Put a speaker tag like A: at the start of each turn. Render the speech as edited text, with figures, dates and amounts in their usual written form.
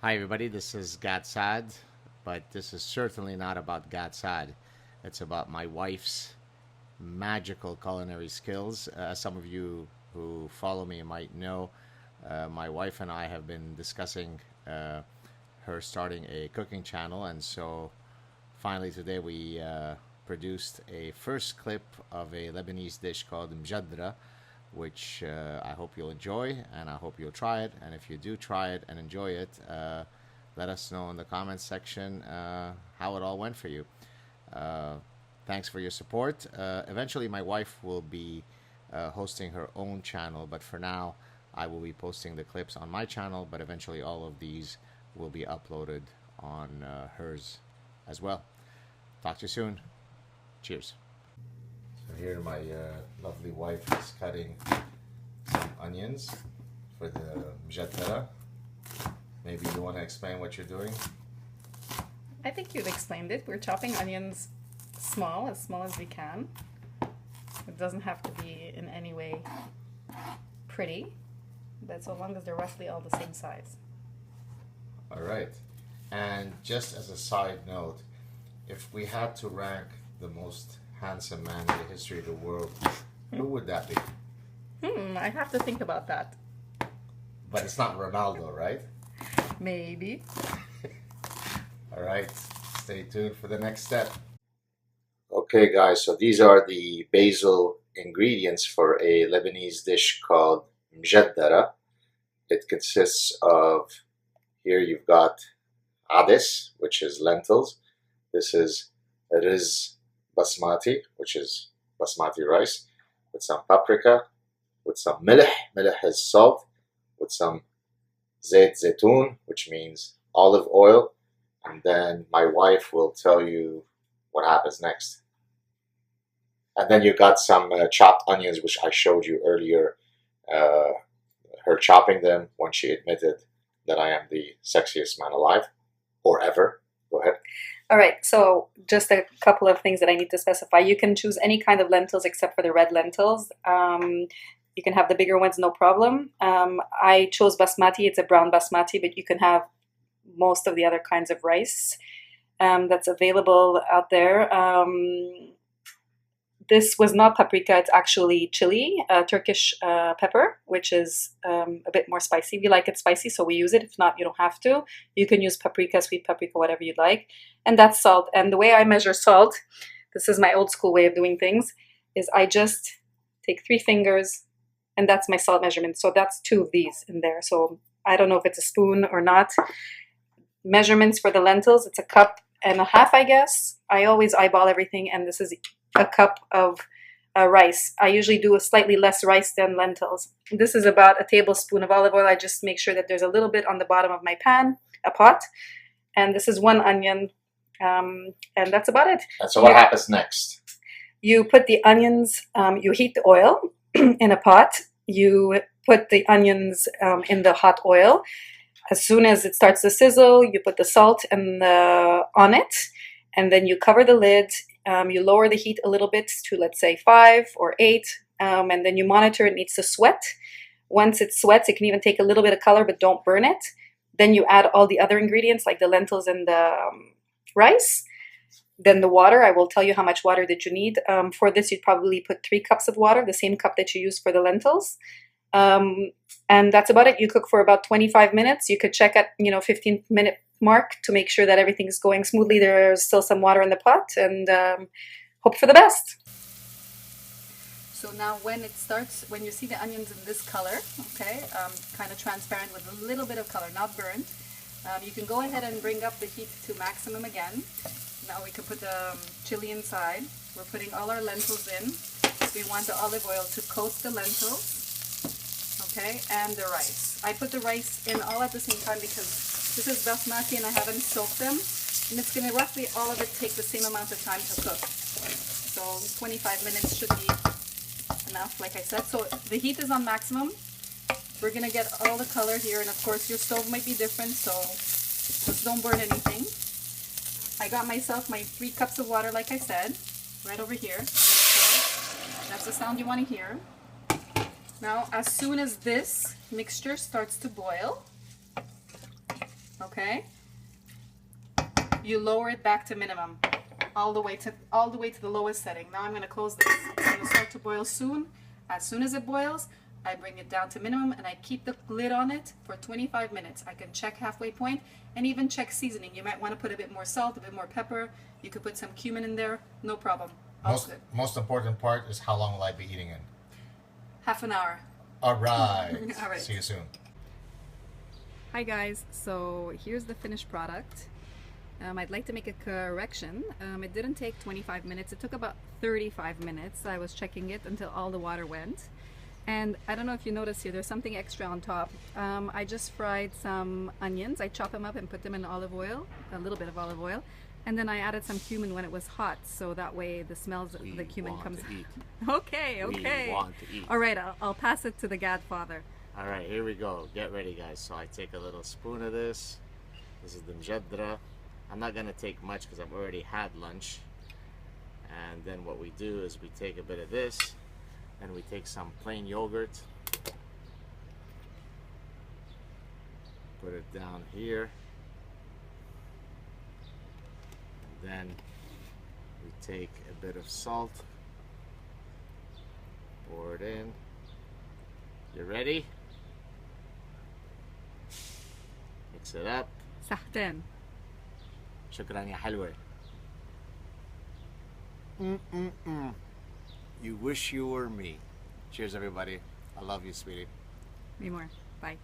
A: Hi, everybody. This is SAAD, but this is certainly not about SAAD. It's about my wife's magical culinary skills. As some of you who follow me might know, my wife and I have been discussing her starting a cooking channel, and so finally today we produced a first clip of a Lebanese dish called Mujadarra, which I hope you'll enjoy and I hope you'll try it. And if you do try it and enjoy it, let us know in the comments section how it all went for you. Uh, Thanks for your support. Eventually, my wife will be hosting her own channel, but for now, I will be posting the clips on my channel, but eventually, all of these will be uploaded on hers as well. Talk to you soon. Cheers. So here my lovely wife is cutting some onions for the mjattara. Maybe you want to explain what you're doing?
B: I think you've explained it. We're chopping onions small as we can. It doesn't have to be in any way pretty, but so long as they're roughly all the same size.
A: All right. And just as a side note, if we had to rank the most handsome man in the history of the world, who would that be?
B: I have to think about that.
A: But it's not Ronaldo, right?
B: Maybe.
A: All right. Stay tuned for the next step. Okay, guys, so these are the basil ingredients for a Lebanese dish called Mujaddara. It consists of, here you've got adis, which is lentils. This is riz basmati, which is basmati rice, with some paprika, with some milh. Milh is salt, with some zayt zaytun, which means olive oil. And then my wife will tell you what happens next. And then you got some chopped onions, which I showed you earlier, her chopping them when she admitted that I am the sexiest man alive, or ever. Go ahead.
B: All right, so just a couple of things that I need to specify. You can choose any kind of lentils except for the red lentils. You can have the bigger ones, no problem. I chose basmati. It's a brown basmati, but you can have most of the other kinds of rice that's available out there. This was not paprika, it's actually chili, Turkish pepper, which is a bit more spicy. We like it spicy, so we use it. If not, you don't have to. You can use paprika, sweet paprika, whatever you'd like. And that's salt. And the way I measure salt, this is my old school way of doing things, is I just take 3 fingers, and that's my salt measurement. So that's 2 of these in there. So I don't know if it's a spoon or not. Measurements for the lentils, it's 1.5 cups, I guess. I always eyeball everything, and this is 1 cup of rice. I usually do a slightly less rice than lentils. This is about 1 tablespoon of olive oil. I just make sure that there's a little bit on the bottom of my pan, a pot. And this is 1 onion, and that's about it.
A: And so what happens next?
B: You put the onions, you heat the oil in a pot. You put the onions in the hot oil. As soon as it starts to sizzle, you put the salt and on it, and then you cover the lid. You lower the heat a little bit to, let's say, 5 or 8, and then you monitor it needs to sweat. Once it sweats, it can even take a little bit of color, but don't burn it. Then you add all the other ingredients like the lentils and the rice. Then the water, I will tell you how much water that you need. For this, you'd probably put 3 cups of water, the same cup that you use for the lentils. And that's about it. You cook for about 25 minutes. You could check at 15-minute mark to make sure that everything's going smoothly. There's still some water in the pot, and hope for the best. So now when it starts, when you see the onions in this color, okay, kind of transparent with a little bit of color, not burned, you can go ahead and bring up the heat to maximum again. Now we can put the chili inside. We're putting all our lentils in. We want the olive oil to coat the lentils. Okay, and the rice. I put the rice in all at the same time because this is basmati and I haven't soaked them. And it's going to roughly all of it take the same amount of time to cook. So 25 minutes should be enough, like I said. So the heat is on maximum. We're going to get all the color here. And of course your stove might be different, so just don't burn anything. I got myself my 3 cups of water, like I said, right over here. That's the sound you want to hear. Now, as soon as this mixture starts to boil, Okay. You lower it back to minimum, all the way to the lowest setting. Now I'm going to close this. It's going to start to boil soon. As soon as it boils, I bring it down to minimum and I keep the lid on it for 25 minutes. I can check halfway point and even check seasoning. You might want to put a bit more salt, a bit more pepper. You could put some cumin in there. No problem.
A: Most important part is how long will I be eating it?
B: Half an hour.
A: All right.
B: All right.
A: See you soon.
B: Hi guys, so here's the finished product. I'd like to make a correction. It didn't take 25 minutes, it took about 35 minutes. I was checking it until all the water went. And I don't know if you noticed here, there's something extra on top. I just fried some onions. I chop them up and put them in olive oil, a little bit of olive oil. And then I added some cumin when it was hot, so that way the smells of the cumin comes. Okay.
A: We want to eat.
B: All right, I'll pass it to the Godfather.
A: All right, here we go. Get ready, guys. So I take a little spoon of this. This is the Mujadarra. I'm not gonna take much because I've already had lunch. And then what we do is we take a bit of this, and we take some plain yogurt. Put it down here. And then we take a bit of salt. Pour it in. You ready? Mix it up.
B: Sahten.
A: شكرا يا حلوة. You wish you were me. Cheers, everybody. I love you, sweetie.
B: Me more. Bye.